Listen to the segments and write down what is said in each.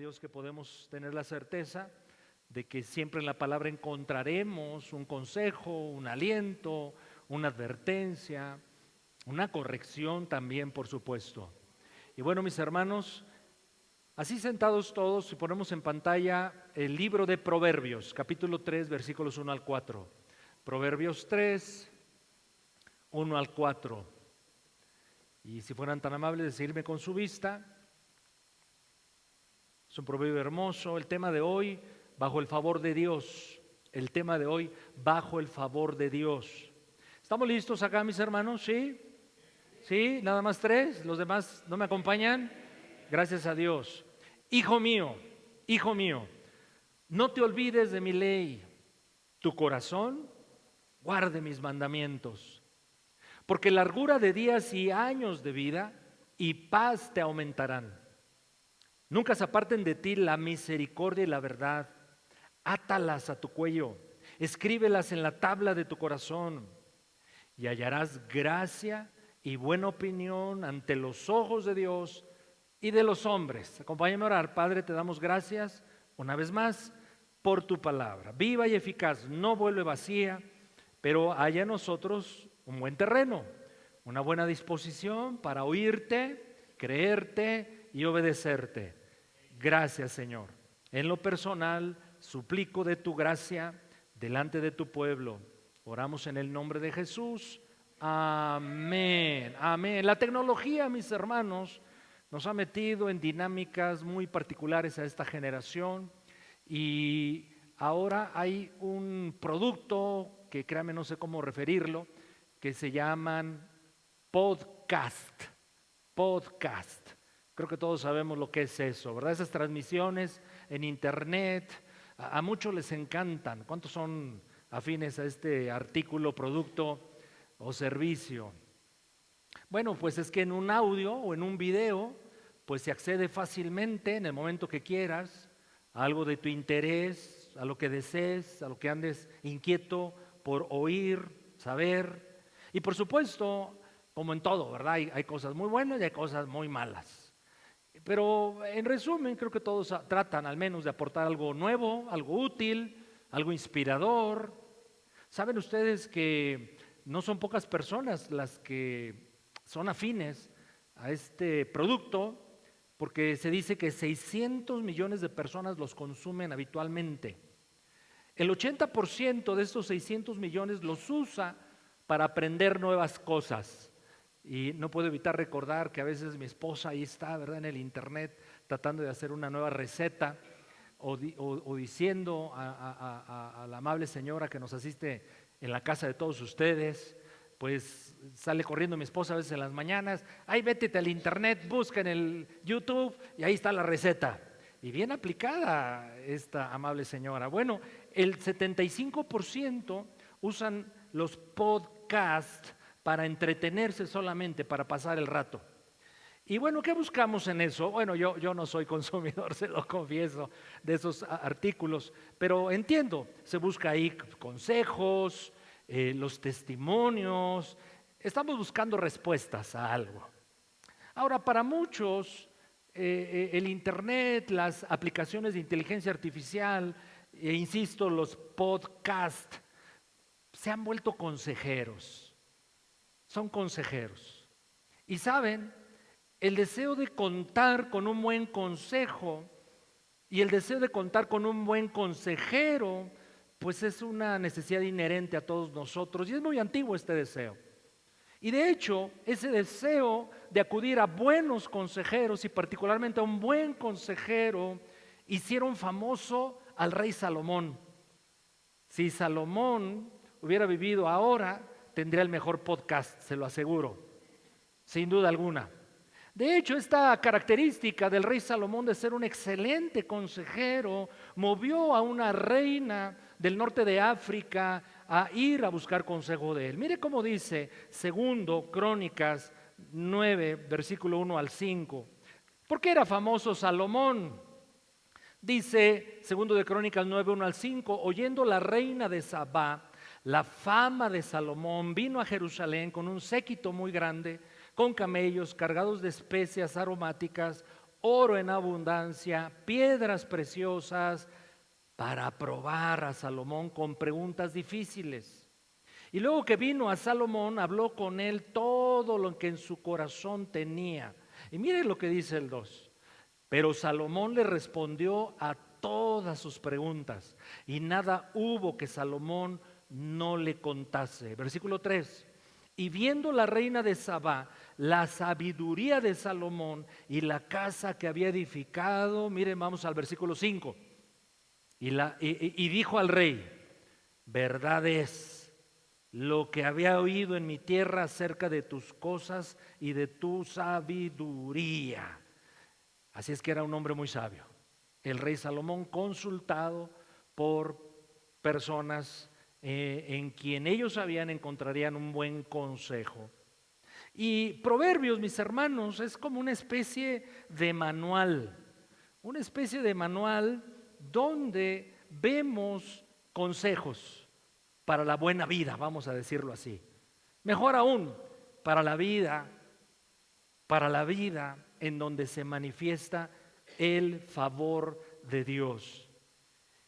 Dios que podemos tener la certeza de que siempre en la palabra encontraremos un consejo, un aliento, una advertencia, una corrección también, por supuesto. Y bueno, mis hermanos, así sentados todos, si ponemos en pantalla el libro de Proverbios, capítulo 3, versículos 1 al 4. Proverbios 3, 1 al 4. Y si fueran tan amables de seguirme con su vista, es un proverbio hermoso. El tema de hoy, bajo el favor de Dios. El tema de hoy, bajo el favor de Dios. ¿Estamos listos acá, mis hermanos? ¿Sí? ¿Sí? ¿Nada más 3? ¿Los demás no me acompañan? Gracias a Dios. Hijo mío, no te olvides de mi ley. Tu corazón guarde mis mandamientos. Porque largura de días y años de vida y paz te aumentarán. Nunca se aparten de ti la misericordia y la verdad. Átalas a tu cuello, escríbelas en la tabla de tu corazón, y hallarás gracia y buena opinión ante los ojos de Dios y de los hombres. Acompáñame a orar. Padre, te damos gracias una vez más por tu palabra, viva y eficaz, no vuelve vacía, pero haya en nosotros un buen terreno, una buena disposición para oírte, creerte y obedecerte. Gracias, Señor. En lo personal, suplico de tu gracia delante de tu pueblo. Oramos en el nombre de Jesús. Amén. Amén. La tecnología, mis hermanos, nos ha metido en dinámicas muy particulares a esta generación y ahora hay un producto que, créanme, no sé cómo referirlo, que se llaman podcast. Podcast. Creo que todos sabemos lo que es eso, ¿verdad? Esas transmisiones en internet, a muchos les encantan. ¿Cuántos son afines a este artículo, producto o servicio? Bueno, pues es que en un audio o en un video, pues se accede fácilmente en el momento que quieras a algo de tu interés, a lo que desees, a lo que andes inquieto por oír, saber. Y por supuesto, como en todo, ¿verdad? Hay cosas muy buenas y hay cosas muy malas. Pero en resumen, creo que todos tratan al menos de aportar algo nuevo, algo útil, algo inspirador. ¿Saben ustedes que no son pocas personas las que son afines a este producto? Porque se dice que 600 millones de personas los consumen habitualmente. El 80% de estos 600 millones los usa para aprender nuevas cosas. Y no puedo evitar recordar que a veces mi esposa ahí está, ¿verdad?, en el internet tratando de hacer una nueva receta o diciendo a la amable señora que nos asiste en la casa de todos ustedes, pues sale corriendo mi esposa a veces en las mañanas, ahí vétete al internet, busca en el YouTube y ahí está la receta. Y bien aplicada esta amable señora. Bueno, el 75% usan los podcasts para entretenerse solamente, para pasar el rato. Y bueno, ¿qué buscamos en eso? Bueno, yo no soy consumidor, se lo confieso, de esos artículos, pero entiendo, se busca ahí consejos, los testimonios, estamos buscando respuestas a algo. Ahora, para muchos, el internet, las aplicaciones de inteligencia artificial, insisto, los podcasts, se han vuelto consejeros. Son consejeros. Y saben, el deseo de contar con un buen consejo y el deseo de contar con un buen consejero, pues es una necesidad inherente a todos nosotros y es muy antiguo este deseo. Y de hecho, ese deseo de acudir a buenos consejeros y particularmente a un buen consejero hicieron famoso al rey Salomón. Si Salomón hubiera vivido ahora, tendría el mejor podcast, se lo aseguro, sin duda alguna. De hecho, esta característica del rey Salomón de ser un excelente consejero movió a una reina del norte de África a ir a buscar consejo de él. Mire cómo dice segundo Crónicas 9, versículo 1 al 5. ¿Por qué era famoso Salomón? Dice segundo de Crónicas 9, 1 al 5, oyendo la reina de Sabá la fama de Salomón, vino a Jerusalén con un séquito muy grande, con camellos cargados de especias aromáticas, oro en abundancia, piedras preciosas, para probar a Salomón con preguntas difíciles. Y luego que vino a Salomón, habló con él todo lo que en su corazón tenía. Y mire lo que dice el 2. Pero Salomón le respondió a todas sus preguntas, y nada hubo que Salomón no le contase. Versículo 3. Y viendo la reina de Sabá la sabiduría de Salomón y la casa que había edificado, miren, vamos al versículo 5. Y dijo al rey: verdad es lo que había oído en mi tierra acerca de tus cosas y de tu sabiduría. Así es que era un hombre muy sabio. El rey Salomón, consultado por personas en quien ellos sabían encontrarían un buen consejo. Y Proverbios, mis hermanos, es como una especie de manual, donde vemos consejos para la buena vida, vamos a decirlo así. Mejor aún, para la vida en donde se manifiesta el favor de Dios.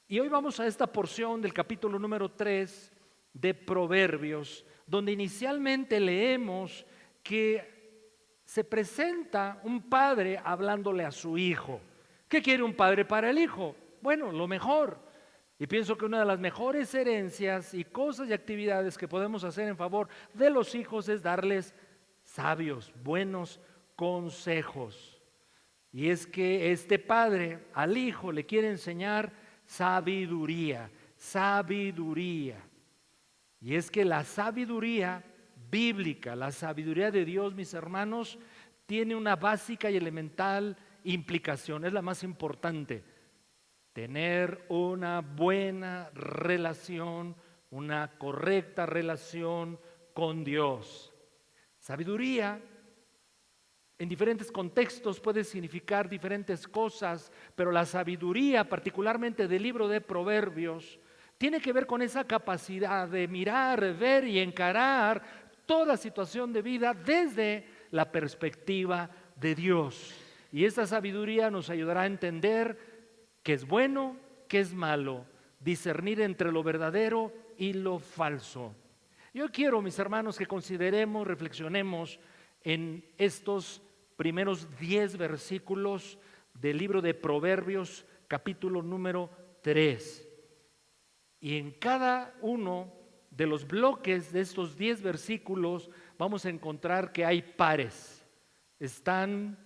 Y hoy vamos a esta porción del capítulo número 3 de Proverbios, donde inicialmente leemos que se presenta un padre hablándole a su hijo. ¿Qué quiere un padre para el hijo? Bueno, lo mejor. Y pienso que una de las mejores herencias y cosas y actividades que podemos hacer en favor de los hijos es darles sabios, buenos consejos. Y es que este padre al hijo le quiere enseñar sabiduría. Y es que la sabiduría bíblica, la sabiduría de Dios, mis hermanos, tiene una básica y elemental implicación, es la más importante: tener una buena relación, una correcta relación con Dios. Sabiduría en diferentes contextos puede significar diferentes cosas, pero la sabiduría, particularmente del libro de Proverbios, tiene que ver con esa capacidad de mirar, ver y encarar toda situación de vida desde la perspectiva de Dios. Y esta sabiduría nos ayudará a entender qué es bueno, qué es malo, discernir entre lo verdadero y lo falso. Yo quiero, mis hermanos, que consideremos, reflexionemos en estos primeros 10 versículos del libro de Proverbios, capítulo número 3. Y en cada uno de los bloques de estos 10 versículos vamos a encontrar que hay pares. Están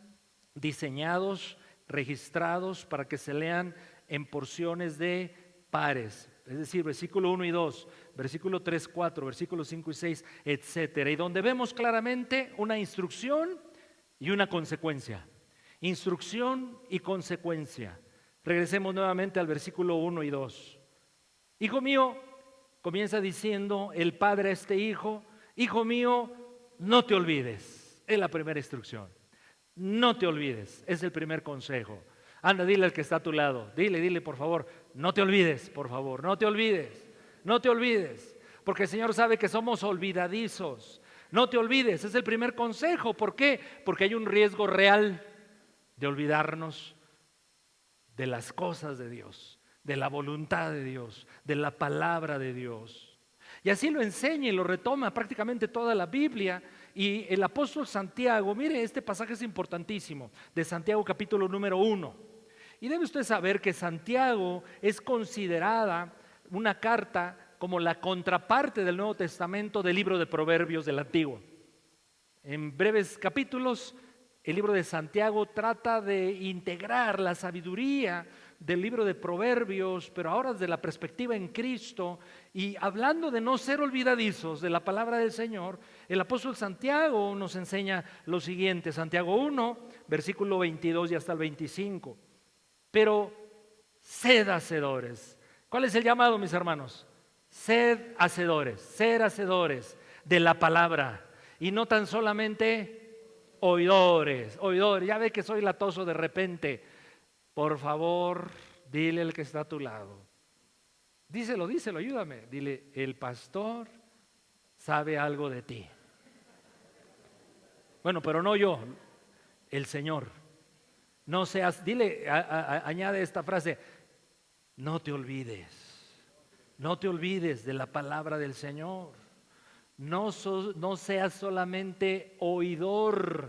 diseñados, registrados para que se lean en porciones de pares. Es decir, versículo 1 y 2, versículo 3, 4, versículos 5 y 6, etcétera. Y donde vemos claramente una instrucción y una consecuencia. Instrucción y consecuencia. Regresemos nuevamente al versículo 1 y 2. Hijo mío, comienza diciendo el padre a este hijo: hijo mío, no te olvides. Es la primera instrucción. No te olvides, es el primer consejo. Anda, dile al que está a tu lado, dile por favor, no te olvides, por favor, no te olvides, no te olvides, porque el Señor sabe que somos olvidadizos. No te olvides, es el primer consejo. ¿Por qué? Porque hay un riesgo real de olvidarnos de las cosas de Dios, de la voluntad de Dios, de la palabra de Dios. Y así lo enseña y lo retoma prácticamente toda la Biblia. Y el apóstol Santiago, mire, este pasaje es importantísimo, de Santiago capítulo número 1. Y debe usted saber que Santiago es considerada una carta como la contraparte del Nuevo Testamento del libro de Proverbios del Antiguo. En breves capítulos, el libro de Santiago trata de integrar la sabiduría del libro de Proverbios, pero ahora desde la perspectiva en Cristo, y hablando de no ser olvidadizos de la palabra del Señor. El apóstol Santiago nos enseña lo siguiente: Santiago 1, versículo 22 y hasta el 25. Pero sed hacedores. ¿Cuál es el llamado, mis hermanos? Ser hacedores de la palabra, y no tan solamente oidores. Ya ve que soy latoso de repente. Por favor, dile al que está a tu lado. Díselo, ayúdame. Dile: el pastor sabe algo de ti. Bueno, pero no yo, el Señor. No seas, dile, añade esta frase, no te olvides, no te olvides de la palabra del Señor. No seas solamente oidor,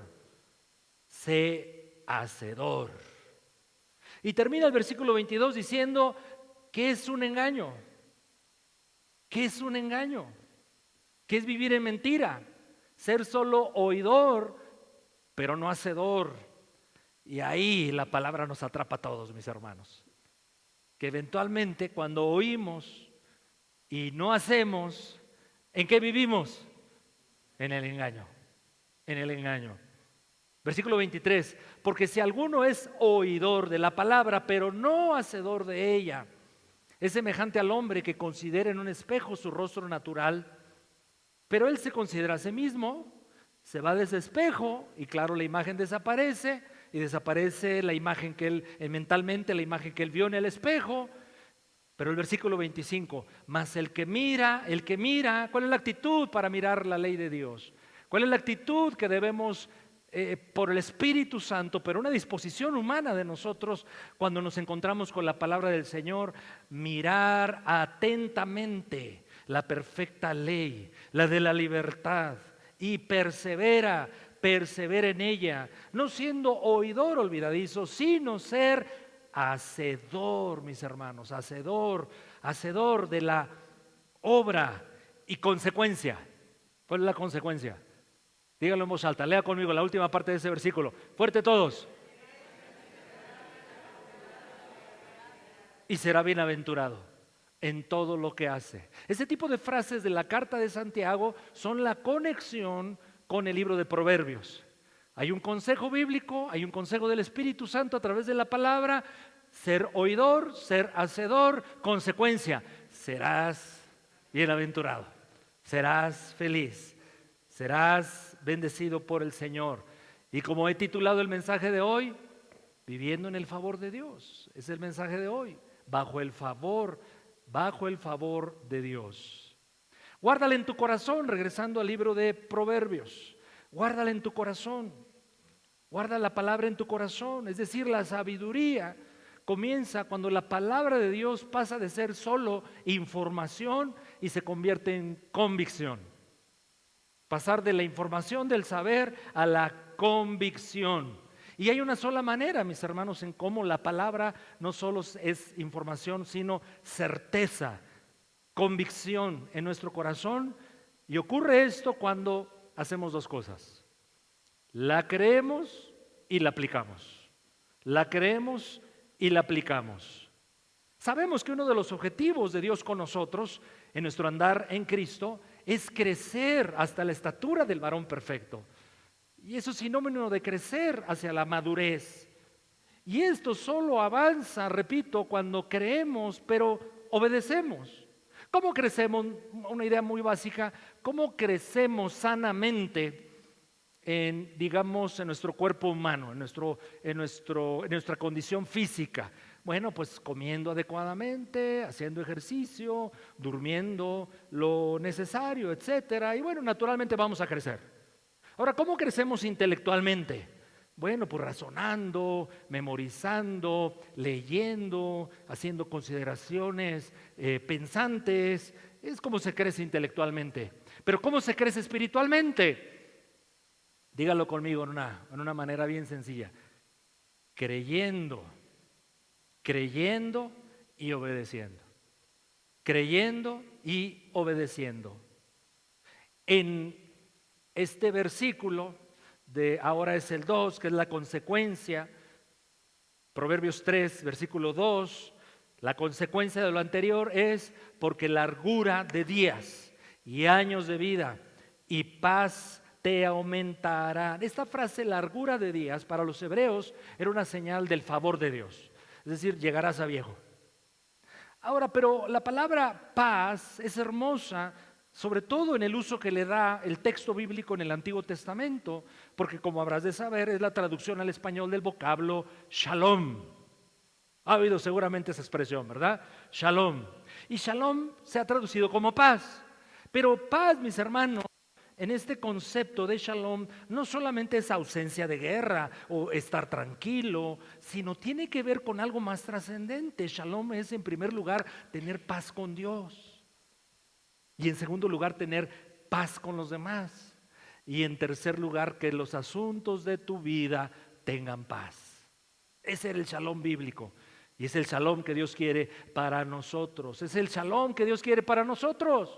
sé hacedor. Y termina el versículo 22 diciendo que es un engaño. ¿Qué es un engaño? ¿Qué es vivir en mentira? Ser solo oidor, pero no hacedor. Y ahí la palabra nos atrapa a todos, mis hermanos. Que eventualmente cuando oímos y no hacemos, ¿en qué vivimos? En el engaño, en el engaño. Versículo 23, porque si alguno es oidor de la palabra, pero no hacedor de ella, es semejante al hombre que considera en un espejo su rostro natural, pero él se considera a sí mismo, se va de ese espejo y claro, la imagen desaparece y desaparece la imagen que él, mentalmente la imagen que él vio en el espejo. Pero el versículo 25, mas el que mira, ¿cuál es la actitud para mirar la ley de Dios? ¿Cuál es la actitud que debemos por el Espíritu Santo, pero una disposición humana de nosotros cuando nos encontramos con la palabra del Señor? Mirar atentamente la perfecta ley, la de la libertad, y persevera en ella, no siendo oidor olvidadizo, sino ser hacedor, mis hermanos, hacedor de la obra y consecuencia. ¿Cuál es la consecuencia? Díganlo en voz alta, lea conmigo la última parte de ese versículo. Fuerte todos. Y será bienaventurado en todo lo que hace. Ese tipo de frases de la carta de Santiago son la conexión con el libro de Proverbios. Hay un consejo bíblico, hay un consejo del Espíritu Santo a través de la palabra. Ser oidor, ser hacedor, consecuencia, serás bienaventurado, serás feliz, serás bendecido por el Señor. Y como he titulado el mensaje de hoy, viviendo en el favor de Dios, es el mensaje de hoy, bajo el favor de Dios. Guárdala en tu corazón, regresando al libro de Proverbios, guárdala en tu corazón, guarda la palabra en tu corazón, es decir, la sabiduría comienza cuando la palabra de Dios pasa de ser solo información y se convierte en convicción. Pasar de la información del saber a la convicción. Y hay una sola manera, mis hermanos, en cómo la palabra no solo es información, sino certeza, convicción en nuestro corazón. Y ocurre esto cuando hacemos dos cosas. La creemos y la aplicamos. La creemos y la aplicamos. Sabemos que uno de los objetivos de Dios con nosotros en nuestro andar en Cristo es crecer hasta la estatura del varón perfecto. Y eso es sinónimo de crecer hacia la madurez. Y esto solo avanza, repito, cuando creemos, pero obedecemos. ¿Cómo crecemos? Una idea muy básica. ¿Cómo crecemos sanamente en nuestro cuerpo humano, en nuestra condición física? Bueno, pues comiendo adecuadamente, haciendo ejercicio, durmiendo lo necesario, etcétera. Y bueno, naturalmente vamos a crecer. Ahora, ¿cómo crecemos intelectualmente? Bueno, pues razonando, memorizando, leyendo, haciendo consideraciones pensantes. Es como se crece intelectualmente. Pero ¿cómo se crece espiritualmente? Dígalo conmigo en una manera bien sencilla. Creyendo y obedeciendo. Creyendo y obedeciendo. En este versículo ahora es el 2, que es la consecuencia. Proverbios 3, versículo 2. La consecuencia de lo anterior es porque largura de días y años de vida y paz te aumentarán. Esta frase, largura de días, para los hebreos era una señal del favor de Dios. Es decir, llegarás a viejo. Ahora, pero la palabra paz es hermosa, sobre todo en el uso que le da el texto bíblico en el Antiguo Testamento, porque como habrás de saber, es la traducción al español del vocablo shalom. Ha oído seguramente esa expresión, ¿verdad? Shalom. Y shalom se ha traducido como paz. Pero paz, mis hermanos, en este concepto de shalom no solamente es ausencia de guerra o estar tranquilo, sino tiene que ver con algo más trascendente. Shalom es, en primer lugar, tener paz con Dios. Y en segundo lugar, tener paz con los demás. Y en tercer lugar, que los asuntos de tu vida tengan paz. Ese era el shalom bíblico. Y es el shalom que Dios quiere para nosotros. Es el shalom que Dios quiere para nosotros.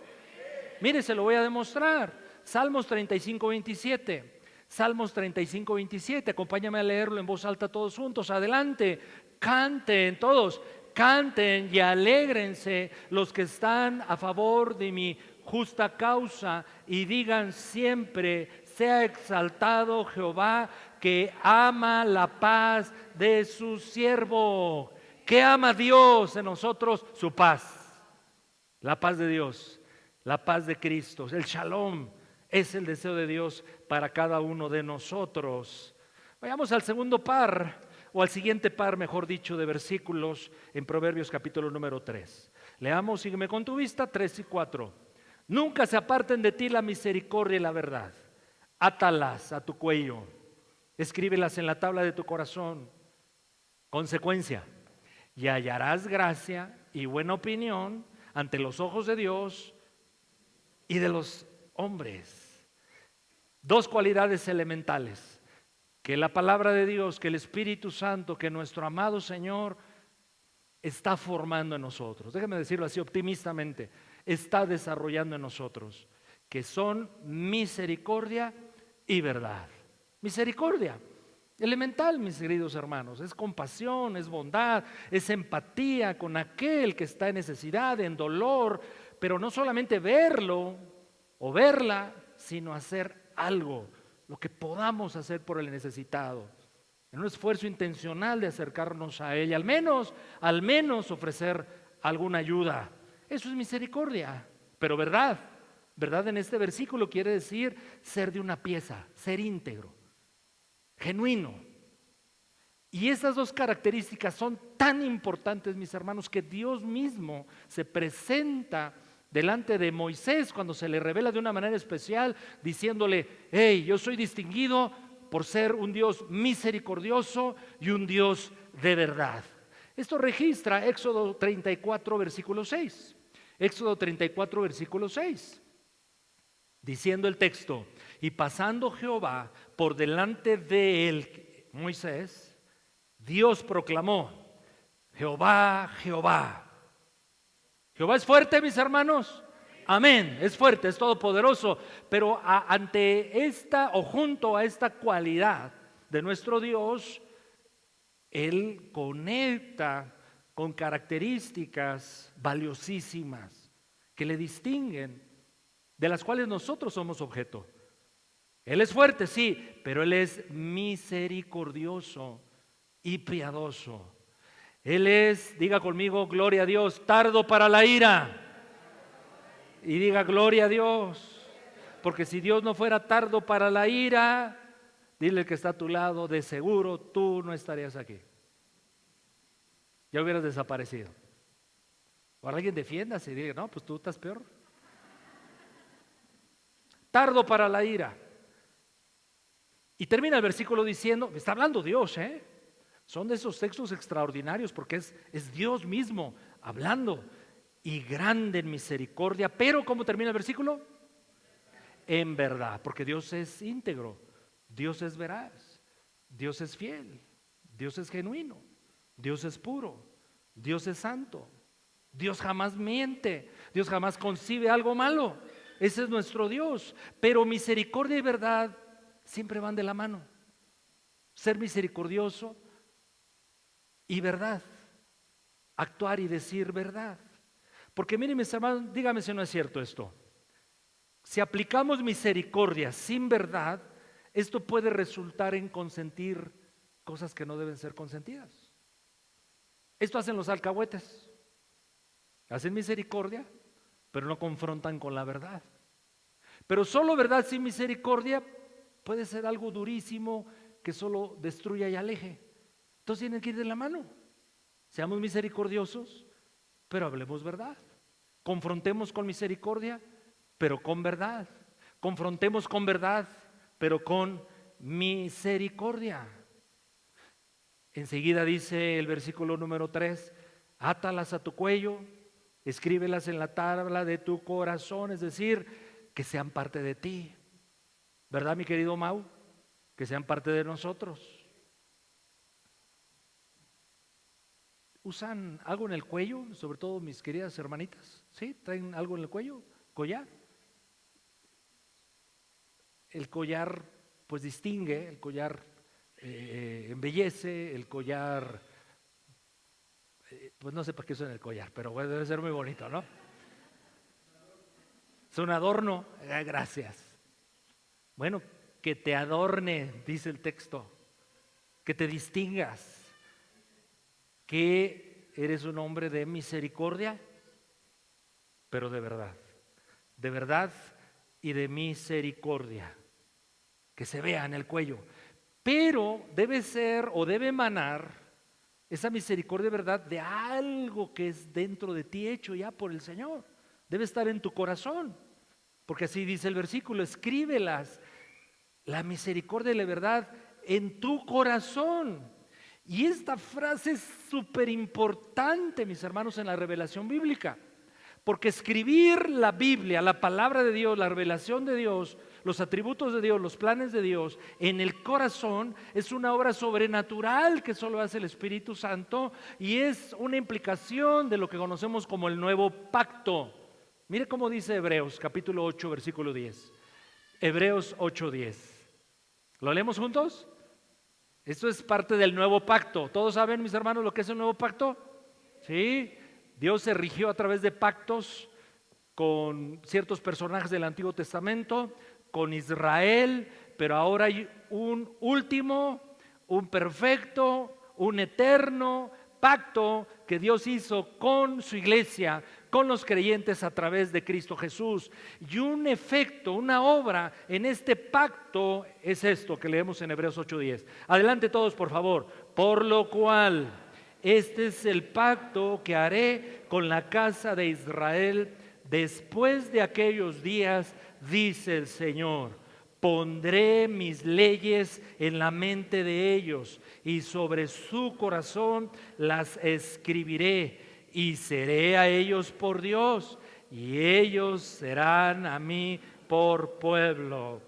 Mire, se lo voy a demostrar. Salmos 35, 27. Salmos 35, 27. Acompáñame a leerlo en voz alta todos juntos. Adelante. Canten todos. Canten y alégrense los que están a favor de mi justa causa y digan siempre: sea exaltado Jehová, que ama la paz de su siervo. ¿Qué ama Dios en nosotros? Su paz. La paz de Dios, la paz de Cristo, el shalom es el deseo de Dios para cada uno de nosotros. Vayamos al segundo par, o al siguiente par, mejor dicho, de versículos en Proverbios capítulo número 3. Leamos, sígueme con tu vista, 3 y 4. Nunca se aparten de ti la misericordia y la verdad. Átalas a tu cuello, escríbelas en la tabla de tu corazón. Consecuencia: y hallarás gracia y buena opinión ante los ojos de Dios y de los hombres. Dos cualidades elementales que la palabra de Dios, que el Espíritu Santo, que nuestro amado Señor está formando en nosotros. Déjeme decirlo así optimistamente, está desarrollando en nosotros, que son misericordia y verdad. Misericordia elemental, mis queridos hermanos, es compasión, es bondad, es empatía con aquel que está en necesidad, en dolor, pero no solamente verlo o verla, sino hacer algo, lo que podamos hacer por el necesitado, en un esfuerzo intencional de acercarnos a ella, al menos ofrecer alguna ayuda. Eso es misericordia, pero verdad en este versículo quiere decir ser de una pieza, ser íntegro, genuino. Y esas dos características son tan importantes, mis hermanos, que Dios mismo se presenta delante de Moisés cuando se le revela de una manera especial, diciéndole: hey, yo soy distinguido por ser un Dios misericordioso y un Dios de verdad. Esto registra Éxodo 34, versículo 6. Éxodo 34, versículo 6. Diciendo el texto: y pasando Jehová por delante de él, Moisés, Dios proclamó: Jehová, Jehová. Jehová es fuerte, mis hermanos. Amén, es fuerte, es todopoderoso. Pero ante esta, o junto a esta cualidad de nuestro Dios, Él conecta con características valiosísimas que le distinguen, de las cuales nosotros somos objeto. Él es fuerte, sí, pero Él es misericordioso y piadoso. Él es, diga conmigo, gloria a Dios, tardo para la ira. Y diga gloria a Dios, porque si Dios no fuera tardo para la ira, dile al que está a tu lado: de seguro tú no estarías aquí, ya hubieras desaparecido. O alguien defiéndase y diga: no, pues tú estás peor. Tardo para la ira. Y termina el versículo diciendo, está hablando Dios, son de esos textos extraordinarios porque es Dios mismo hablando. Y grande en misericordia, pero ¿cómo termina el versículo? En verdad, porque Dios es íntegro, Dios es veraz, Dios es fiel, Dios es genuino, Dios es puro, Dios es santo, Dios jamás miente, Dios jamás concibe algo malo. Ese es nuestro Dios. Pero misericordia y verdad siempre van de la mano. Ser misericordioso y verdad, actuar y decir verdad. Porque miren, mis hermanos, dígame si no es cierto esto. Si aplicamos misericordia sin verdad, esto puede resultar en consentir cosas que no deben ser consentidas. Esto hacen los alcahuetes. Hacen misericordia, pero no confrontan con la verdad. Pero solo verdad sin misericordia puede ser algo durísimo que solo destruya y aleje. Entonces tienen que ir de la mano. Seamos misericordiosos, pero hablemos verdad. Confrontemos con misericordia, pero con verdad. confrontemos con verdad, pero con misericordia. Enseguida dice el versículo número 3, átalas a tu cuello, escríbelas en la tabla de tu corazón, es decir, que sean parte de ti. ¿Verdad, mi querido Mau? Que sean parte de nosotros. ¿Usan algo en el cuello? Sobre todo mis queridas hermanitas. ¿Sí? ¿Traen algo en el cuello? ¿Collar? El collar pues distingue, el collar embellece, el collar, pues no sé para qué usan el collar, pero bueno, debe ser muy bonito, ¿no? Es un adorno, gracias. Bueno, que te adorne, dice el texto, que te distingas, que eres un hombre de misericordia, pero de verdad y de misericordia, que se vea en el cuello. Pero debe ser o debe emanar esa misericordia de verdad de algo que es dentro de ti hecho ya por el Señor. Debe estar en tu corazón, porque así dice el versículo, escríbelas, la misericordia y la verdad en tu corazón. Y esta frase es súper importante, mis hermanos, en la revelación bíblica. Porque escribir la Biblia, la palabra de Dios, la revelación de Dios, los atributos de Dios, los planes de Dios en el corazón es una obra sobrenatural que solo hace el Espíritu Santo y es una implicación de lo que conocemos como el nuevo pacto. Mire cómo dice Hebreos capítulo 8 versículo 10. Hebreos 8:10. ¿Lo leemos juntos? Esto es parte del nuevo pacto. ¿Todos saben, mis hermanos, lo que es el nuevo pacto? Sí. Dios se rigió a través de pactos con ciertos personajes del Antiguo Testamento, con Israel, pero ahora hay un último, un perfecto, un eterno pacto que Dios hizo con su iglesia, con los creyentes a través de Cristo Jesús. Y un efecto, una obra en este pacto es esto que leemos en Hebreos 8:10. Adelante todos, por favor. Por lo cual, este es el pacto que haré con la casa de Israel después de aquellos días, dice el Señor. Pondré mis leyes en la mente de ellos y sobre su corazón las escribiré y seré a ellos por Dios y ellos serán a mí por pueblo.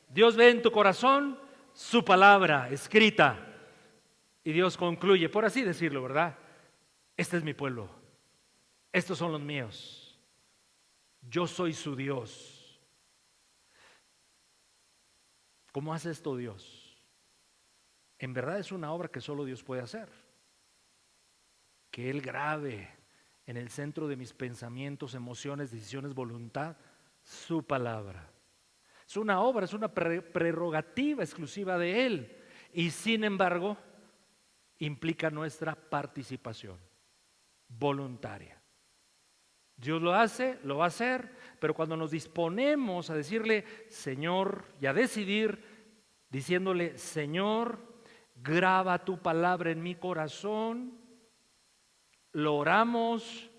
Dios ve en tu corazón su palabra escrita y Dios concluye, por así decirlo, ¿verdad? Este es mi pueblo, estos son los míos. Yo soy su Dios. ¿Cómo hace esto Dios? En verdad es una obra que solo Dios puede hacer. Que Él grabe en el centro de mis pensamientos, emociones, decisiones, voluntad, su palabra. Es una obra, es una prerrogativa exclusiva de Él. Y sin embargo, implica nuestra participación voluntaria. Dios lo hace, lo va a hacer, pero cuando nos disponemos a decirle, Señor, y a decidir, diciéndole, Señor, graba tu palabra en mi corazón, lo oramos,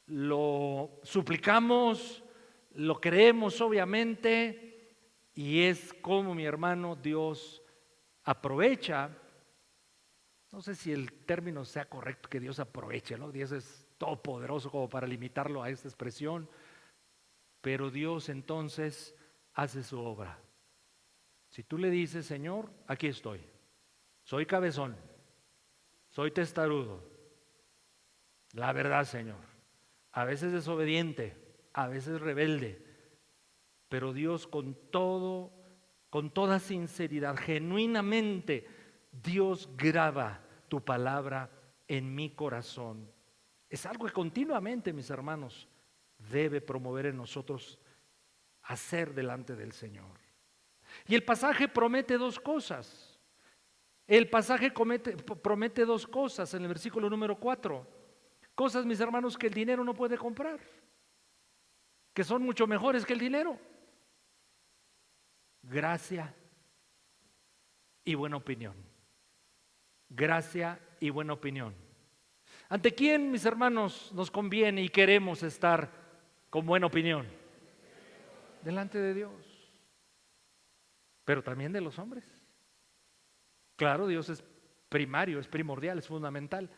lo suplicamos, lo creemos obviamente, y es como mi hermano Dios aprovecha, no sé si el término sea correcto que Dios aproveche, ¿no? Dios es todopoderoso como para limitarlo a esta expresión, pero Dios entonces hace su obra. Si tú le dices, Señor, aquí estoy, soy cabezón, soy testarudo, la verdad, Señor, a veces desobediente, a veces rebelde, pero Dios con toda sinceridad, genuinamente, Dios graba tu palabra en mi corazón. Es algo que continuamente, mis hermanos, debe promover en nosotros hacer delante del Señor. Y el pasaje promete dos cosas. El pasaje promete dos cosas en el versículo número 4. Cosas, mis hermanos, que el dinero no puede comprar, que son mucho mejores que el dinero. Gracia y buena opinión. Gracia y buena opinión. ¿Ante quién, mis hermanos, nos conviene y queremos estar con buena opinión delante de Dios, pero también de los hombres. Claro, Dios es primario, es primordial, es fundamental,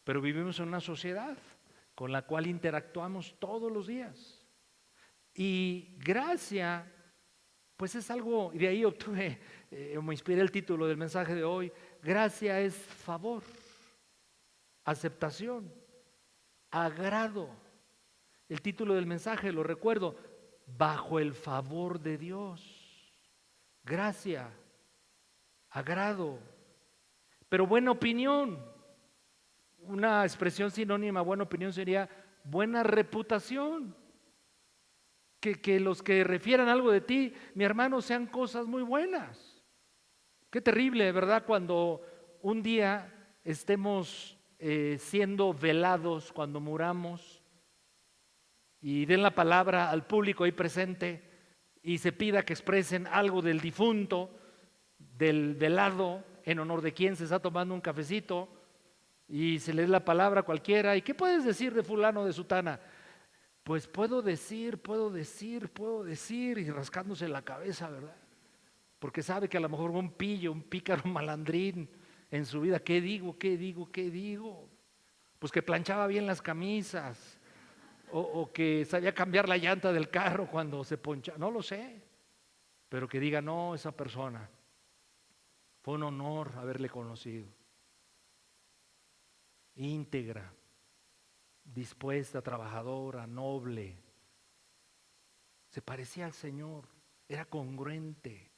pero vivimos en una sociedad con la cual interactuamos todos los días. Y gracia, pues es algo, y de ahí obtuve, me inspiré el título del mensaje de hoy: gracia es favor, aceptación, agrado. El título del mensaje, lo recuerdo: bajo el favor de Dios. Gracia, agrado, pero buena opinión. Una expresión sinónima a buena opinión sería buena reputación. Que los que refieran algo de ti, mi hermano, sean cosas muy buenas. Qué terrible, ¿verdad? Cuando un día estemos siendo velados, cuando muramos, y den la palabra al público ahí presente y se pida que expresen algo del difunto, del velado, en honor de quien se está tomando un cafecito, y se le dé la palabra a cualquiera. ¿Y qué puedes decir de fulano, de sutana? Pues puedo decir, y rascándose la cabeza, ¿verdad? Porque sabe que a lo mejor un pillo, un pícaro, un malandrín en su vida. ¿Qué digo? Pues que planchaba bien las camisas, o que sabía cambiar la llanta del carro cuando se poncha, no lo sé, pero que diga: no, esa persona, fue un honor haberle conocido. Íntegra, dispuesta, trabajadora, noble, se parecía al Señor, era congruente.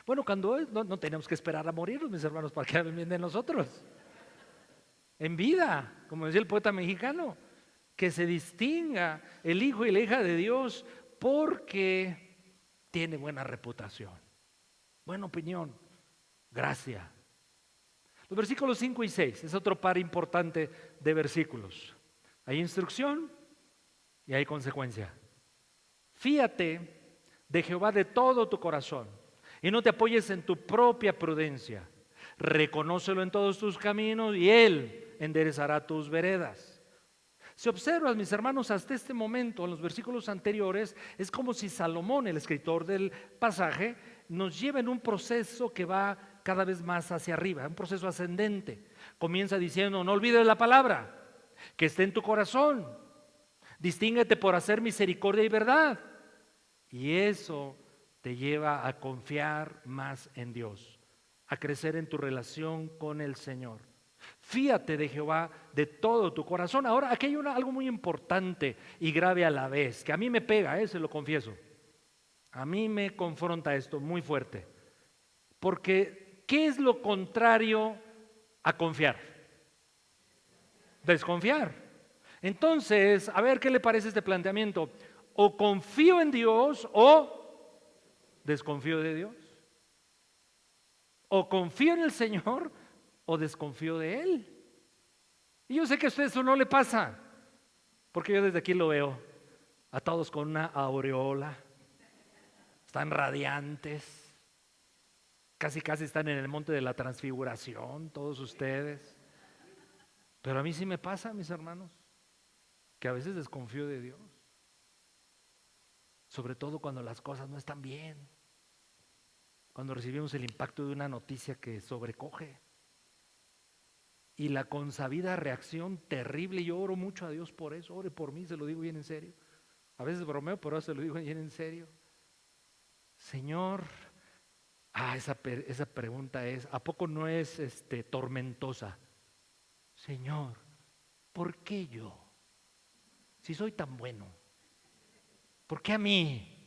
Bueno, cuando no tenemos que esperar a morirnos, mis hermanos, para que hablen bien de nosotros. En vida, como decía el poeta mexicano, que se distinga el hijo y la hija de Dios porque tiene buena reputación, buena opinión, gracia. Los versículos 5 y 6 es otro par importante de versículos. Hay instrucción y hay consecuencia. Fíate de Jehová de todo tu corazón y no te apoyes en tu propia prudencia. Reconócelo en todos tus caminos y Él enderezará tus veredas. Si observas, mis hermanos, hasta este momento, en los versículos anteriores, es como si Salomón, el escritor del pasaje, nos lleva en un proceso que va cada vez más hacia arriba, un proceso ascendente. Comienza diciendo: no olvides la palabra, que esté en tu corazón, distínguete por hacer misericordia y verdad. Y eso te lleva a confiar más en Dios, a crecer en tu relación con el Señor. Fíate de Jehová de todo tu corazón. Ahora, aquí hay algo muy importante y grave a la vez, que a mí me pega, se lo confieso. A mí me confronta esto muy fuerte. Porque, ¿qué es lo contrario a confiar? Desconfiar. Entonces, a ver, ¿qué le parece este planteamiento? O confío en Dios o desconfío de Dios. O confío en el Señor o desconfío de Él. Y yo sé que a usted eso no le pasa, porque yo desde aquí lo veo a todos con una aureola, están radiantes, casi están en el monte de la transfiguración, todos ustedes. Pero a mí sí me pasa, mis hermanos, que a veces desconfío de Dios, sobre todo cuando las cosas no están bien, cuando recibimos el impacto de una noticia que sobrecoge. Y la consabida reacción terrible, yo oro mucho a Dios por eso, ore por mí, se lo digo bien en serio. A veces bromeo, pero ahora se lo digo bien en serio. Señor, esa pregunta es, ¿a poco no es tormentosa? Señor, ¿por qué yo? Si soy tan bueno, ¿por qué a mí?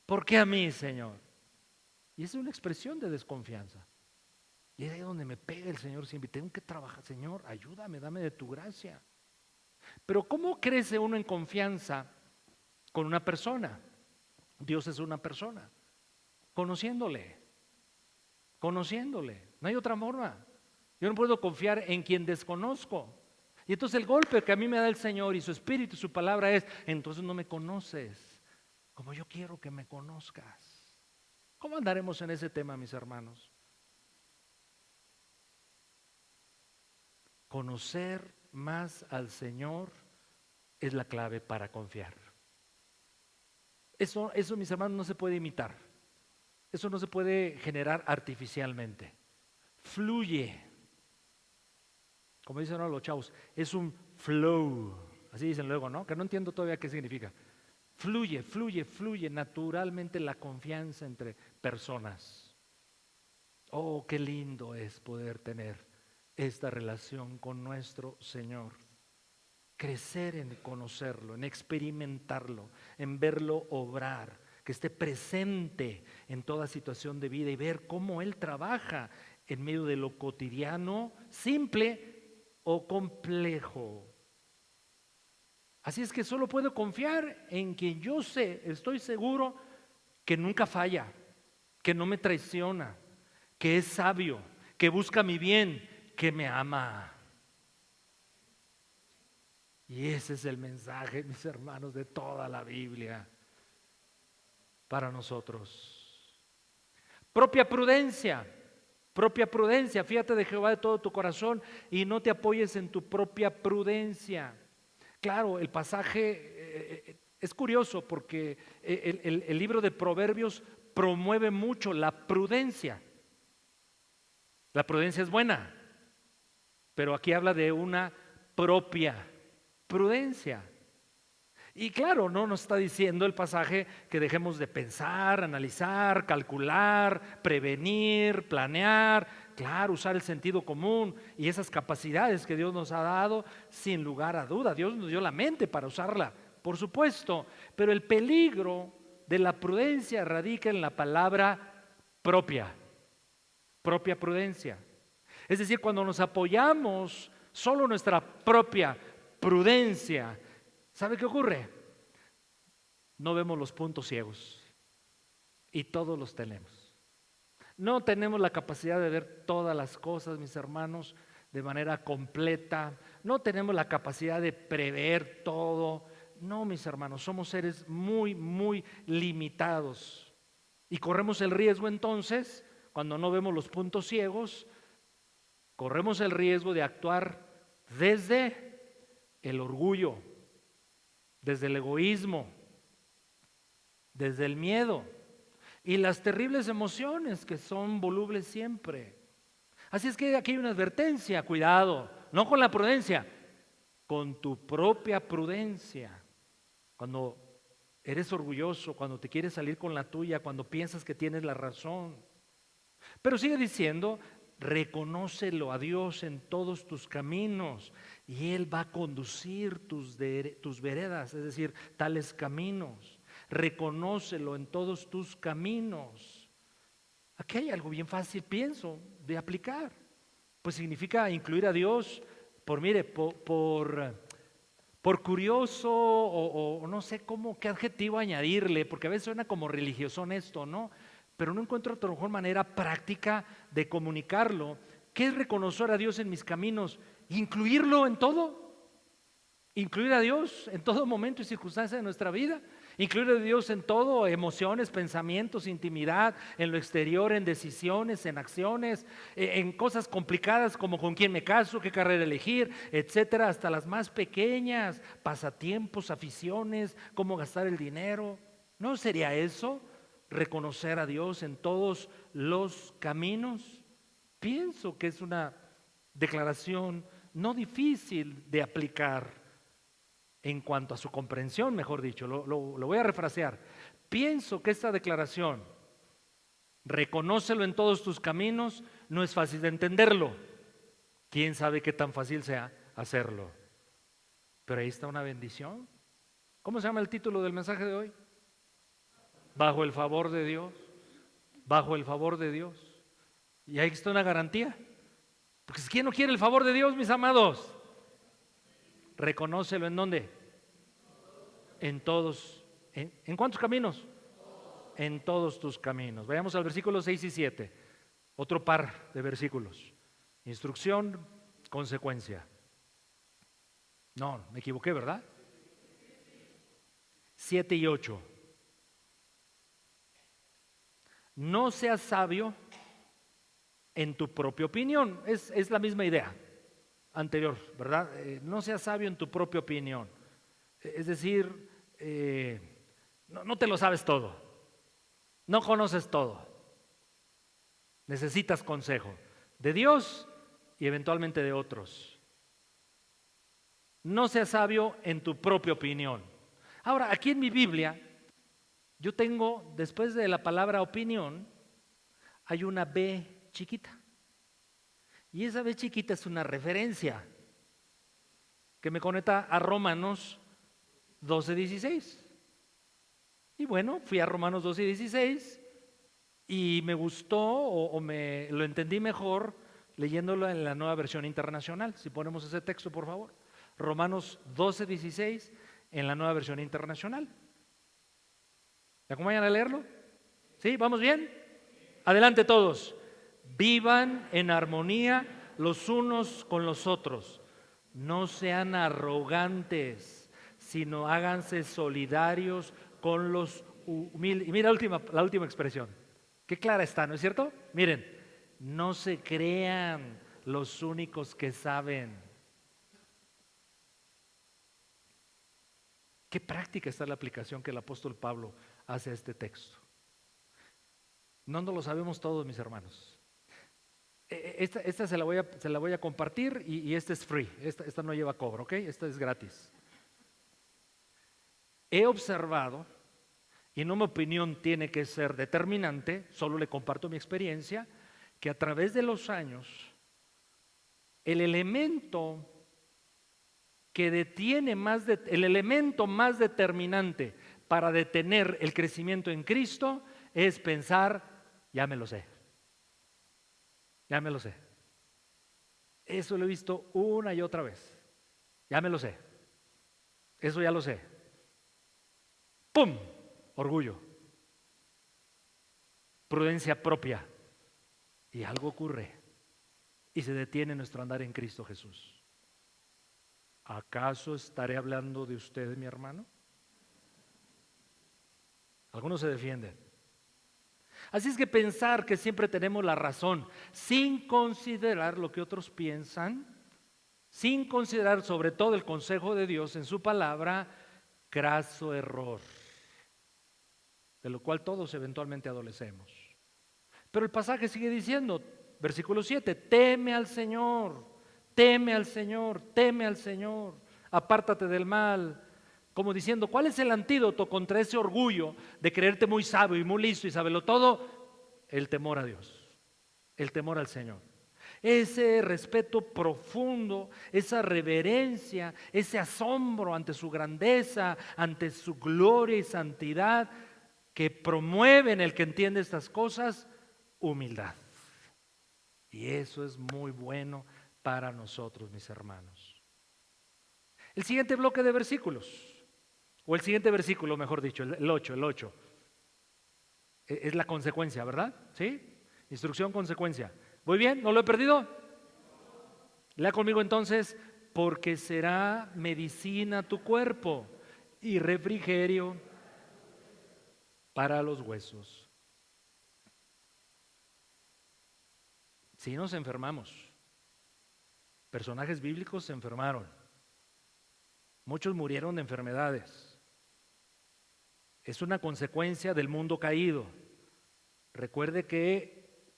¿Por qué a mí, Señor? Y es una expresión de desconfianza. Y es ahí donde me pega el Señor siempre. Tengo que trabajar, Señor, ayúdame, dame de tu gracia. Pero ¿cómo crece uno en confianza con una persona? Dios es una persona. Conociéndole. No hay otra forma. Yo no puedo confiar en quien desconozco. Y entonces el golpe que a mí me da el Señor y su Espíritu y su palabra es: entonces no me conoces como yo quiero que me conozcas. ¿Cómo andaremos en ese tema, mis hermanos? Conocer más al Señor es la clave para confiar. Eso, mis hermanos, no se puede imitar. Eso no se puede generar artificialmente. Fluye. Como dicen ahora los chavos, es un flow. Así dicen luego, ¿no? Que no entiendo todavía qué significa. Fluye, fluye, fluye naturalmente la confianza entre personas. Oh, qué lindo es poder tener esta relación con nuestro Señor. Crecer en conocerlo, en experimentarlo, en verlo obrar, que esté presente en toda situación de vida y ver cómo Él trabaja en medio de lo cotidiano, simple o complejo. Así es que solo puedo confiar en quien yo sé, estoy seguro que nunca falla, que no me traiciona, que es sabio, que busca mi bien, que me ama. Y ese es el mensaje, mis hermanos, de toda la Biblia para nosotros. Propia prudencia, fíjate de Jehová de todo tu corazón y no te apoyes en tu propia prudencia. Claro, el pasaje es curioso porque el libro de Proverbios promueve mucho la prudencia. La prudencia es buena, pero aquí habla de una propia prudencia. Y claro, no nos está diciendo el pasaje que dejemos de pensar, analizar, calcular, prevenir, planear, claro, usar el sentido común y esas capacidades que Dios nos ha dado, sin lugar a duda. Dios nos dio la mente para usarla, por supuesto, pero el peligro de la prudencia radica en la palabra propia prudencia. Es decir, cuando nos apoyamos solo en nuestra propia prudencia, ¿sabe qué ocurre? No vemos los puntos ciegos y todos los tenemos. No tenemos la capacidad de ver todas las cosas, mis hermanos, de manera completa. No tenemos la capacidad de prever todo. No, mis hermanos, somos seres muy, muy limitados. Y corremos el riesgo entonces, cuando no vemos los puntos ciegos, corremos el riesgo de actuar desde el orgullo, desde el egoísmo, desde el miedo y las terribles emociones que son volubles siempre. Así es que aquí hay una advertencia, cuidado, no con la prudencia, con tu propia prudencia. Cuando eres orgulloso, cuando te quieres salir con la tuya, cuando piensas que tienes la razón. Pero sigue diciendo, reconócelo a Dios en todos tus caminos y Él va a conducir tus veredas, es decir, tales caminos. Reconócelo en todos tus caminos. Aquí hay algo bien fácil, pienso, de aplicar. Pues significa incluir a Dios por curioso o no sé cómo, qué adjetivo añadirle, porque a veces suena como religiosón esto, ¿no? Pero no encuentro otra mejor manera práctica de comunicarlo. ¿Qué es reconocer a Dios en mis caminos? Incluirlo en todo. Incluir a Dios en todo momento y circunstancia de nuestra vida. Incluir a Dios en todo, emociones, pensamientos, intimidad, en lo exterior, en decisiones, en acciones, en cosas complicadas como con quién me caso, qué carrera elegir, etcétera, hasta las más pequeñas, pasatiempos, aficiones, cómo gastar el dinero. ¿No sería eso? Reconocer a Dios en todos los caminos. Pienso que es una declaración no difícil de aplicar en cuanto a su comprensión, mejor dicho, lo voy a refrasear. Pienso que esta declaración, reconócelo en todos tus caminos, no es fácil de entenderlo. ¿Quién sabe qué tan fácil sea hacerlo? Pero ahí está una bendición. ¿Cómo se llama el título del mensaje de hoy? Bajo el favor de Dios. Bajo el favor de Dios. Y ahí está una garantía. Porque ¿quién no quiere el favor de Dios, mis amados? Reconócelo en dónde. En todos. ¿En cuántos caminos? En todos tus caminos. Vayamos al versículo 6 y 7. Otro par de versículos. Instrucción, consecuencia. No, me equivoqué, ¿verdad? 7 y 8. No seas sabio en tu propia opinión. Es la misma idea anterior, ¿verdad? No seas sabio en tu propia opinión. Es decir, No, no te lo sabes todo, no conoces todo. Necesitas consejo de Dios y eventualmente de otros. No seas sabio en tu propia opinión. Ahora, aquí en mi Biblia, yo tengo, después de la palabra opinión, hay una B chiquita. Y esa B chiquita es una referencia que me conecta a Romanos 12:16. Y bueno, fui a Romanos 12:16 y me gustó o me lo entendí mejor leyéndolo en la Nueva Versión Internacional. Si ponemos ese texto, por favor. Romanos 12:16 en la Nueva Versión Internacional. ¿Me acompañan a leerlo? ¿Sí? ¿Vamos bien? Adelante todos. Vivan en armonía los unos con los otros. No sean arrogantes, sino háganse solidarios con los humildes. Y mira la última expresión. Qué clara está, ¿no es cierto? Miren, no se crean los únicos que saben. Qué práctica está la aplicación que el apóstol Pablo hace a este texto. No nos lo sabemos todos, mis hermanos. Esta se la voy a compartir y esta es free. Esta no lleva cobro, ¿ok? Esta es gratis. He observado, y no mi opinión tiene que ser determinante, solo le comparto mi experiencia, que a través de los años, el elemento el elemento más determinante para detener el crecimiento en Cristo es pensar, ya me lo sé. Ya me lo sé. Eso lo he visto una y otra vez. Ya me lo sé. Eso ya lo sé. ¡Pum! Orgullo. Prudencia propia. Y algo ocurre. Y se detiene nuestro andar en Cristo Jesús. ¿Acaso estaré hablando de usted, mi hermano? Algunos se defienden. Así es que pensar que siempre tenemos la razón sin considerar lo que otros piensan, sin considerar sobre todo el consejo de Dios en su palabra, craso error, de lo cual todos eventualmente adolecemos. Pero el pasaje sigue diciendo, versículo 7, teme al Señor, teme al Señor, teme al Señor, apártate del mal. Como diciendo, ¿cuál es el antídoto contra ese orgullo de creerte muy sabio y muy listo y saberlo todo? El temor a Dios, el temor al Señor. Ese respeto profundo, esa reverencia, ese asombro ante su grandeza, ante su gloria y santidad, que promueve en el que entiende estas cosas, humildad. Y eso es muy bueno para nosotros, mis hermanos. El siguiente bloque de versículos. O el siguiente versículo, mejor dicho, el 8. Es la consecuencia, ¿verdad? ¿Sí? Instrucción, consecuencia. ¿Muy bien? ¿No lo he perdido? Lea conmigo entonces, porque será medicina tu cuerpo y refrigerio para los huesos. Si nos enfermamos, personajes bíblicos se enfermaron, muchos murieron de enfermedades. Es una consecuencia del mundo caído. Recuerde que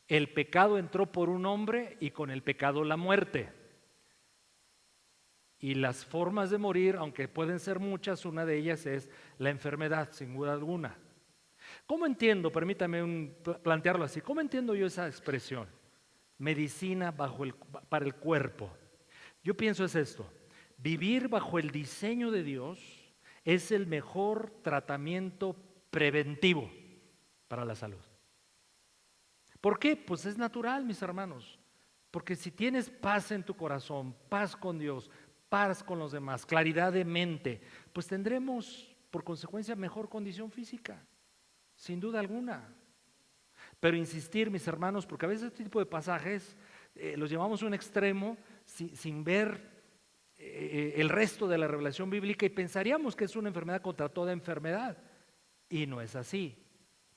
el pecado entró por un hombre y con el pecado la muerte. Y las formas de morir, aunque pueden ser muchas, una de ellas es la enfermedad, sin duda alguna. ¿Cómo entiendo? Permítame plantearlo así. ¿Cómo entiendo yo esa expresión? Medicina para el cuerpo. Yo pienso es esto. Vivir bajo el diseño de Dios es el mejor tratamiento preventivo para la salud. ¿Por qué? Pues es natural, mis hermanos. Porque si tienes paz en tu corazón, paz con Dios, paz con los demás, claridad de mente, pues tendremos por consecuencia mejor condición física, sin duda alguna. Pero insistir, mis hermanos, porque a veces este tipo de pasajes los llevamos a un extremo sin ver el resto de la revelación bíblica y pensaríamos que es una enfermedad contra toda enfermedad. Y no es así.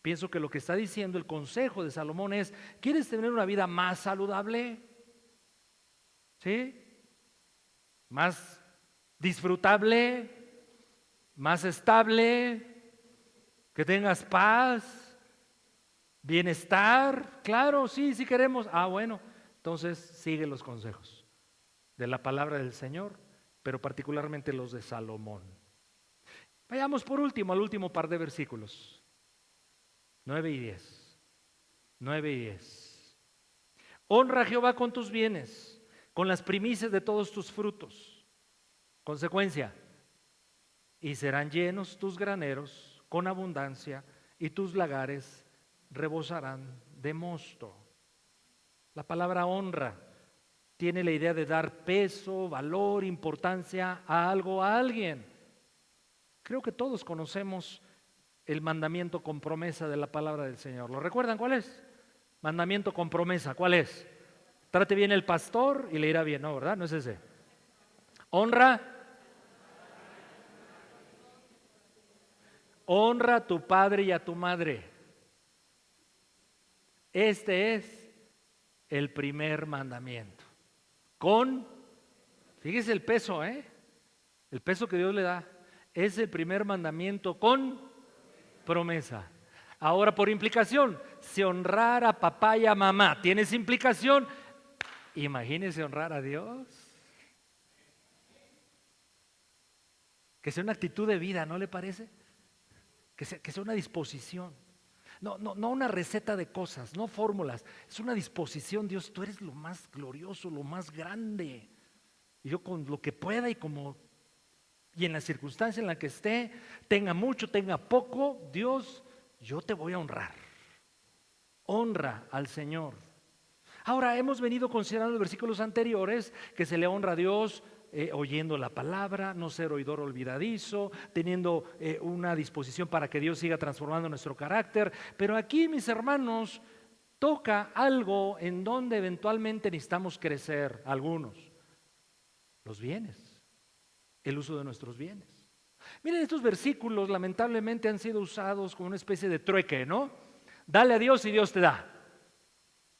Pienso que lo que está diciendo el consejo de Salomón es, ¿quieres tener una vida más saludable? ¿Sí? ¿Más disfrutable? más estable, que tengas paz, bienestar. Claro, sí, sí queremos. Bueno, entonces sigue los consejos de la palabra del Señor, pero particularmente los de Salomón. Vayamos por último al último par de versículos, 9 y 10. 9 y 10. Honra a Jehová con tus bienes, con las primicias de todos tus frutos. Consecuencia, y serán llenos tus graneros con abundancia, y tus lagares rebosarán de mosto. La palabra honra tiene la idea de dar peso, valor, importancia a algo, a alguien. Creo que todos conocemos el mandamiento con promesa de la palabra del Señor. ¿Lo recuerdan cuál es? Mandamiento con promesa, ¿cuál es? Trate bien el pastor y le irá bien, ¿no? ¿Verdad? No es ese. Honra a tu padre y a tu madre. Este es el primer mandamiento. Fíjese el peso, el peso que Dios le da. Es el primer mandamiento con promesa. Ahora, por implicación, si honrar a papá y a mamá tiene esa implicación, imagínese honrar a Dios. Que sea una actitud de vida, ¿no le parece? Que sea una disposición. No una receta de cosas, no fórmulas. Es una disposición. Dios, tú eres lo más glorioso, lo más grande. Y yo con lo que pueda y en la circunstancia en la que esté, tenga mucho, tenga poco, Dios, yo te voy a honrar. Honra al Señor. Ahora, hemos venido considerando los versículos anteriores que se le honra a Dios oyendo la palabra, no ser oidor olvidadizo, teniendo una disposición para que Dios siga transformando nuestro carácter. Pero aquí, mis hermanos, toca algo en donde eventualmente necesitamos crecer algunos: los bienes, el uso de nuestros bienes. Miren, estos versículos lamentablemente han sido usados como una especie de trueque, ¿no? Dale a Dios y Dios te da.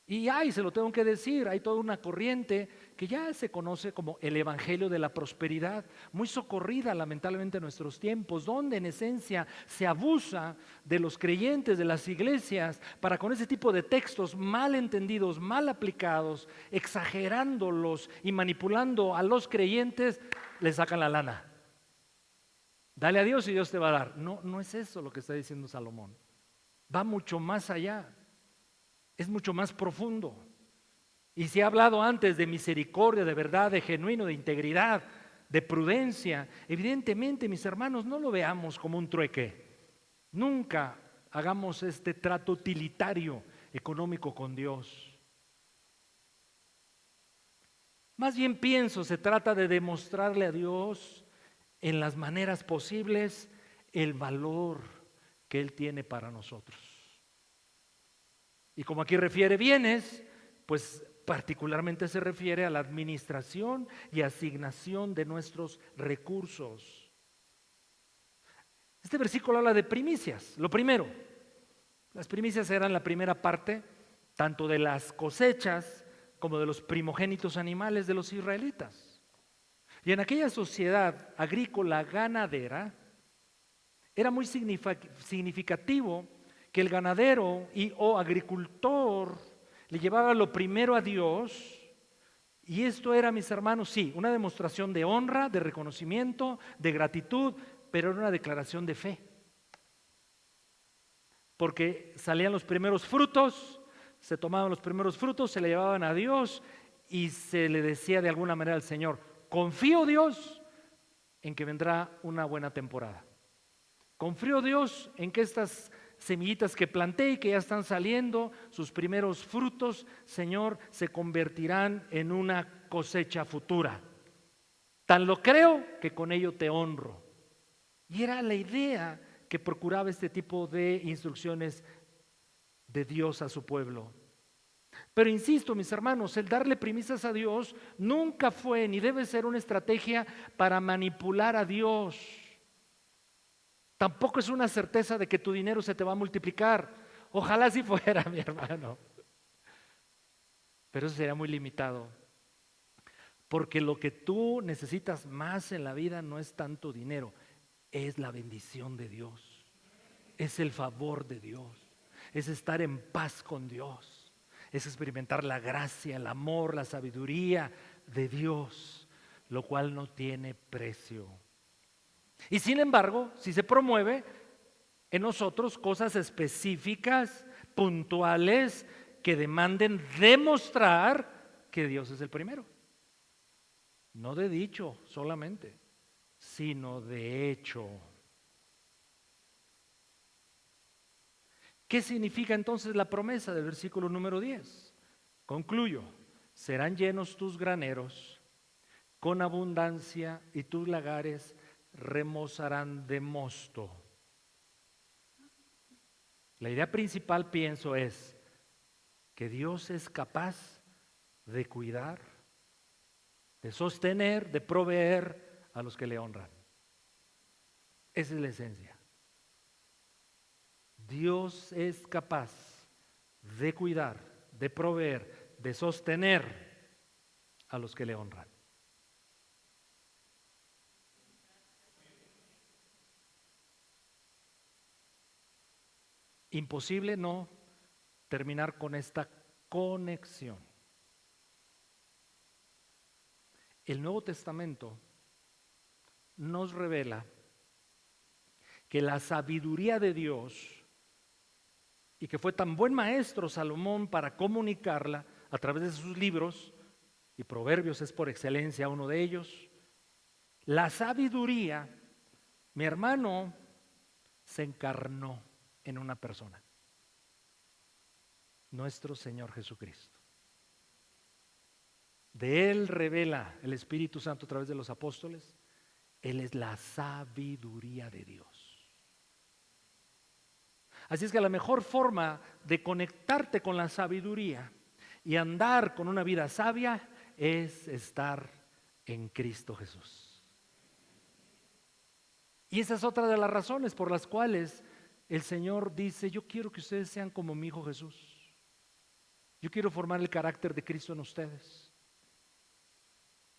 Y se lo tengo que decir, hay toda una corriente que ya se conoce como el evangelio de la prosperidad, muy socorrida lamentablemente en nuestros tiempos, donde en esencia se abusa de los creyentes, de las iglesias, para con ese tipo de textos mal entendidos, mal aplicados, exagerándolos y manipulando a los creyentes, le sacan la lana. Dale a Dios y Dios te va a dar. No es eso lo que está diciendo Salomón. Va mucho más allá. Es mucho más profundo. Y se ha hablado antes de misericordia, de verdad, de genuino, de integridad, de prudencia. Evidentemente, mis hermanos, no lo veamos como un trueque. Nunca hagamos este trato utilitario económico con Dios. Más bien pienso, se trata de demostrarle a Dios en las maneras posibles el valor que Él tiene para nosotros. Y como aquí refiere bienes, pues particularmente se refiere a la administración y asignación de nuestros recursos. Este versículo habla de primicias. Lo primero, las primicias eran la primera parte tanto de las cosechas como de los primogénitos animales de los israelitas. Y en aquella sociedad agrícola ganadera era muy significativo que el ganadero o agricultor le llevaba lo primero a Dios, y esto era, mis hermanos, sí, una demostración de honra, de reconocimiento, de gratitud, pero era una declaración de fe. Porque salían los primeros frutos, se tomaban los primeros frutos, se le llevaban a Dios y se le decía de alguna manera al Señor: confío, Dios, en que vendrá una buena temporada. Confío, Dios, en que estas semillitas que planté y que ya están saliendo, sus primeros frutos, Señor, se convertirán en una cosecha futura. Tan lo creo que con ello te honro. Y era la idea que procuraba este tipo de instrucciones de Dios a su pueblo. Pero insisto, mis hermanos, el darle primicias a Dios nunca fue ni debe ser una estrategia para manipular a Dios. Tampoco es una certeza de que tu dinero se te va a multiplicar. Ojalá si fuera, mi hermano. Pero eso sería muy limitado. Porque lo que tú necesitas más en la vida no es tanto dinero, es la bendición de Dios, es el favor de Dios, es estar en paz con Dios, es experimentar la gracia, el amor, la sabiduría de Dios, lo cual no tiene precio. Y sin embargo, si se promueve en nosotros cosas específicas, puntuales, que demanden demostrar que Dios es el primero. No de dicho solamente, sino de hecho. ¿Qué significa entonces la promesa del versículo número 10? Concluyo, serán llenos tus graneros con abundancia y tus lagares remosarán de mosto. La idea principal, pienso, es que Dios es capaz de cuidar, de sostener, de proveer a los que le honran. Esa es la esencia. Dios es capaz de cuidar, de proveer, de sostener a los que le honran. Imposible no terminar con esta conexión. El Nuevo Testamento nos revela que la sabiduría de Dios, y que fue tan buen maestro Salomón para comunicarla a través de sus libros, y Proverbios es por excelencia uno de ellos, la sabiduría, mi hermano, se encarnó en una persona, nuestro Señor Jesucristo. De Él revela el Espíritu Santo a través de los apóstoles. Él es la sabiduría de Dios. Así es que la mejor forma de conectarte con la sabiduría y andar con una vida sabia es estar en Cristo Jesús. Y esa es otra de las razones por las cuales el Señor dice: yo quiero que ustedes sean como mi Hijo Jesús. Yo quiero formar el carácter de Cristo en ustedes.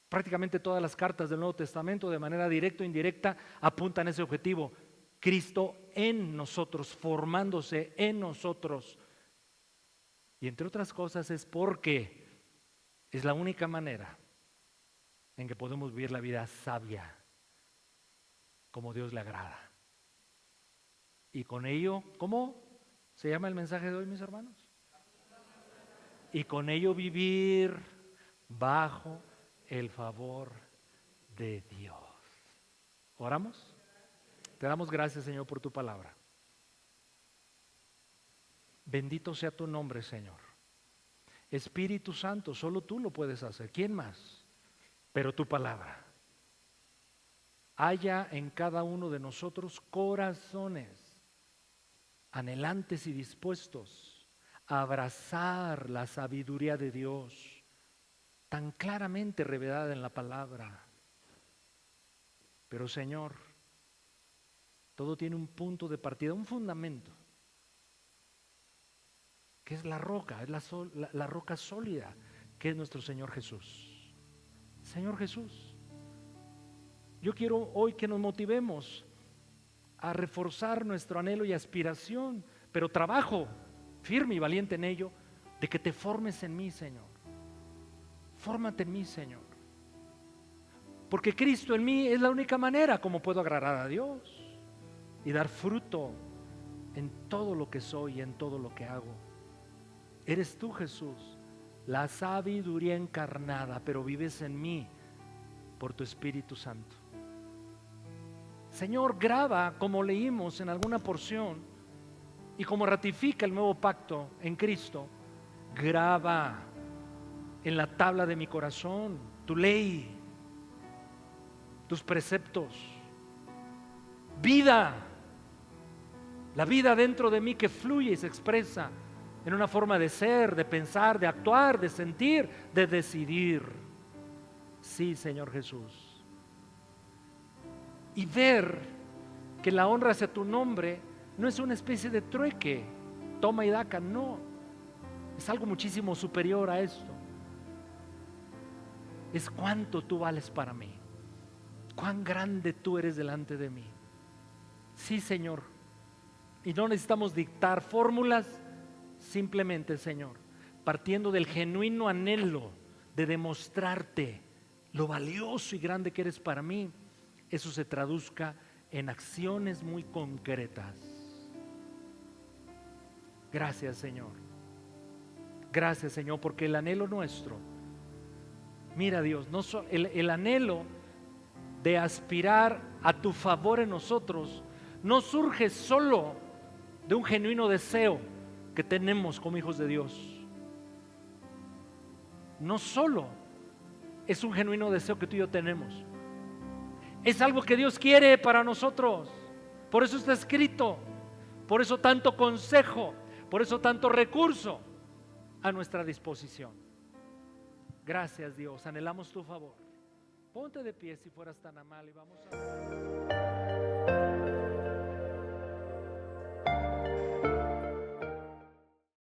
Prácticamente todas las cartas del Nuevo Testamento, de manera directa o indirecta, apuntan a ese objetivo. Cristo en nosotros, formándose en nosotros. Y entre otras cosas es porque es la única manera en que podemos vivir la vida sabia, como Dios le agrada. Y con ello, ¿cómo se llama el mensaje de hoy, mis hermanos? Y con ello vivir bajo el favor de Dios. ¿Oramos? Te damos gracias, Señor, por tu palabra. Bendito sea tu nombre, Señor. Espíritu Santo, solo tú lo puedes hacer. ¿Quién más? Pero tu palabra. Haya en cada uno de nosotros corazones anhelantes y dispuestos a abrazar la sabiduría de Dios, tan claramente revelada en la palabra. Pero, Señor, todo tiene un punto de partida, un fundamento, que es la roca, es la roca sólida, que es nuestro Señor Jesús. Señor Jesús, yo quiero hoy que nos motivemos a reforzar nuestro anhelo y aspiración, pero trabajo firme y valiente en ello, de que te formes en mí, Señor. Fórmate en mí, Señor. Porque Cristo en mí es la única manera como puedo agradar a Dios y dar fruto en todo lo que soy y en todo lo que hago. Eres tú, Jesús, la sabiduría encarnada, pero vives en mí por tu Espíritu Santo. Señor, graba, como leímos en alguna porción y como ratifica el nuevo pacto en Cristo, graba en la tabla de mi corazón tu ley, tus preceptos, vida, la vida dentro de mí que fluye y se expresa en una forma de ser, de pensar, de actuar, de sentir, de decidir. Sí, Señor Jesús. Y ver que la honra hacia tu nombre no es una especie de trueque, toma y daca, no. Es algo muchísimo superior a esto. Es cuánto tú vales para mí, cuán grande tú eres delante de mí. Sí, Señor. Y no necesitamos dictar fórmulas, simplemente, Señor, partiendo del genuino anhelo de demostrarte lo valioso y grande que eres para mí, eso se traduzca en acciones muy concretas. Gracias, Señor. Gracias, Señor, porque el anhelo nuestro, mira, Dios, el anhelo de aspirar a tu favor en nosotros no surge solo de un genuino deseo que tenemos como hijos de Dios. No solo es un genuino deseo que tú y yo tenemos, es algo que Dios quiere para nosotros. Por eso está escrito, por eso tanto consejo, por eso tanto recurso a nuestra disposición. Gracias, Dios, anhelamos tu favor. Ponte de pie si fueras tan amable y vamos a